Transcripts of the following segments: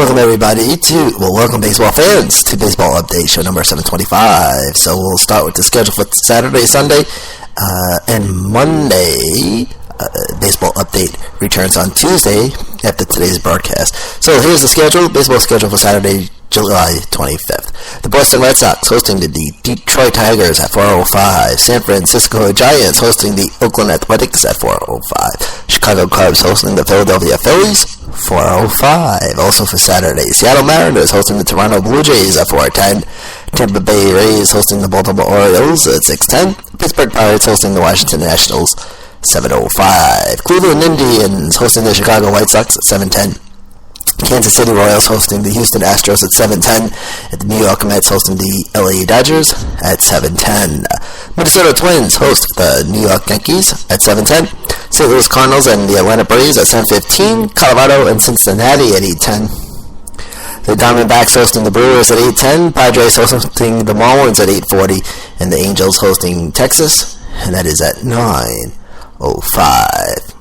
Welcome everybody welcome baseball fans to Baseball Update show number 725. So we'll start with the schedule for Saturday, Sunday, and Monday. Baseball Update returns on Tuesday after today's broadcast. So here's the schedule, baseball schedule for Saturday, July 25th. The Boston Red Sox hosting the Detroit Tigers at 4:05. San Francisco Giants hosting the Oakland Athletics at 4:05. Chicago Cubs hosting the Philadelphia Phillies, 4:05. Also for Saturday, Seattle Mariners hosting the Toronto Blue Jays at 4:10. Tampa Bay Rays hosting the Baltimore Orioles at 6:10. Pittsburgh Pirates hosting the Washington Nationals, 7:05. Cleveland Indians hosting the Chicago White Sox at 7:10. Kansas City Royals hosting the Houston Astros at 7:10. And the New York Mets hosting the LA Dodgers at 7:10. Minnesota Twins host the New York Yankees at 7:10. St. Louis Cardinals and the Atlanta Braves at 7:15. Colorado and Cincinnati at 8:10. The Diamondbacks hosting the Brewers at 8:10. Padres hosting the Marlins at 8:40. And the Angels hosting Texas, and that is at 9:05.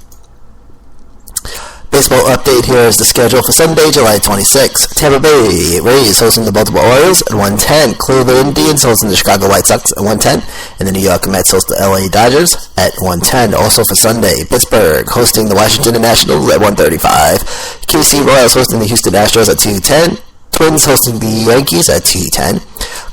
Baseball update, here is the schedule for Sunday, July 26th. Tampa Bay Rays hosting the Baltimore Orioles at 1:10. Cleveland Indians hosting the Chicago White Sox at 1:10. And the New York Mets host the LA Dodgers at 1:10. Also for Sunday, Pittsburgh hosting the Washington Nationals at 1:35. KC Royals hosting the Houston Astros at 2:10. Twins hosting the Yankees at 2:10.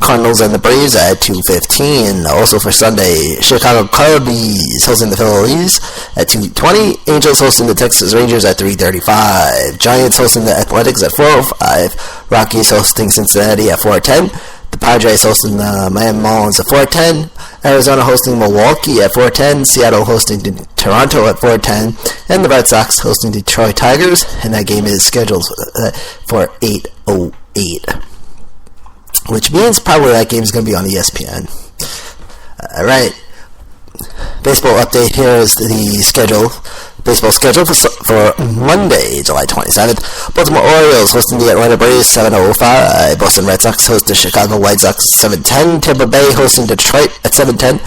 Cardinals and the Braves at 2:15. Also for Sunday, Chicago Cubs hosting the Phillies at 2:20. Angels hosting the Texas Rangers at 3:35. Giants hosting the Athletics at 4:05. Rockies hosting Cincinnati at 4:10. The Padres hosting the Miami Marlins at 4:10. Arizona hosting Milwaukee at 4:10. Seattle hosting Toronto at 4:10. And the Red Sox hosting Detroit Tigers. And that game is scheduled for 8:08. Which means probably that game is going to be on ESPN. Alright. Baseball update, here is the schedule. Baseball schedule for Monday, July 27th. Baltimore Orioles hosting the Atlanta Braves, 7:05. Boston Red Sox host the Chicago White Sox, 7:10. Tampa Bay hosting Detroit at 7:10.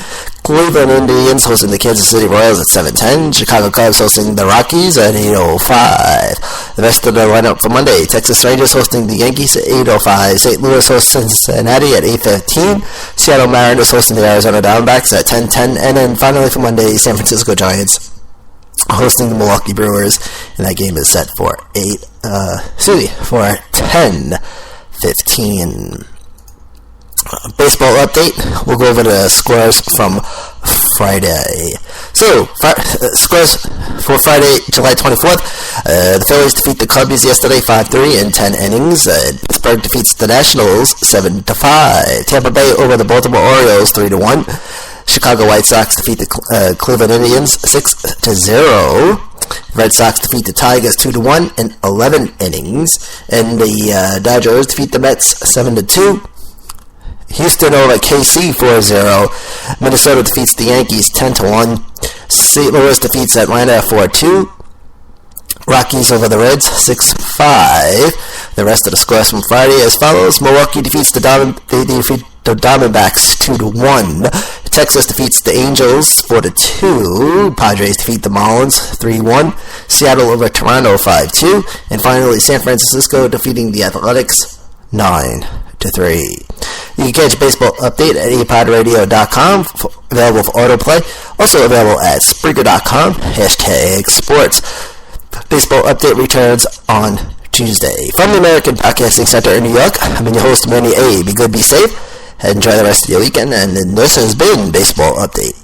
Cleveland Indians hosting the Kansas City Royals at 7:10. Chicago Cubs hosting the Rockies at 8:05. The rest of the lineup for Monday, Texas Rangers hosting the Yankees at 8:05. St. Louis hosting Cincinnati at 8:15. Seattle Mariners hosting the Arizona Diamondbacks at 10:10. And then finally for Monday, San Francisco Giants hosting the Milwaukee Brewers, and that game is set for 10:15. Baseball update, we'll go over the scores from Friday. So, scores for Friday, July 24th. The Phillies defeat the Cubbies yesterday 5-3 in 10 innings. Pittsburgh defeats the Nationals 7-5. Tampa Bay over the Baltimore Orioles 3-1. Chicago White Sox defeat the Cleveland Indians 6-0. Red Sox defeat the Tigers 2-1 in 11 innings. And the Dodgers defeat the Mets 7-2. Houston over KC 4-0. Minnesota defeats the Yankees 10-1. St. Louis defeats Atlanta 4-2. Rockies over the Reds 6-5. The rest of the scores from Friday as follows. Milwaukee defeats the Diamondbacks 2-1. Texas defeats the Angels 4-2. Padres defeat the Marlins 3-1. Seattle over Toronto 5-2. And finally, San Francisco defeating the Athletics 9-3. You can catch Baseball Update at apodradio.com, available for autoplay. Also available at Spreaker.com, #sports. Baseball Update returns on Tuesday. From the American Podcasting Center in New York, I'm your host, Manny A. Be good, be safe, and enjoy the rest of your weekend. And this has been Baseball Update.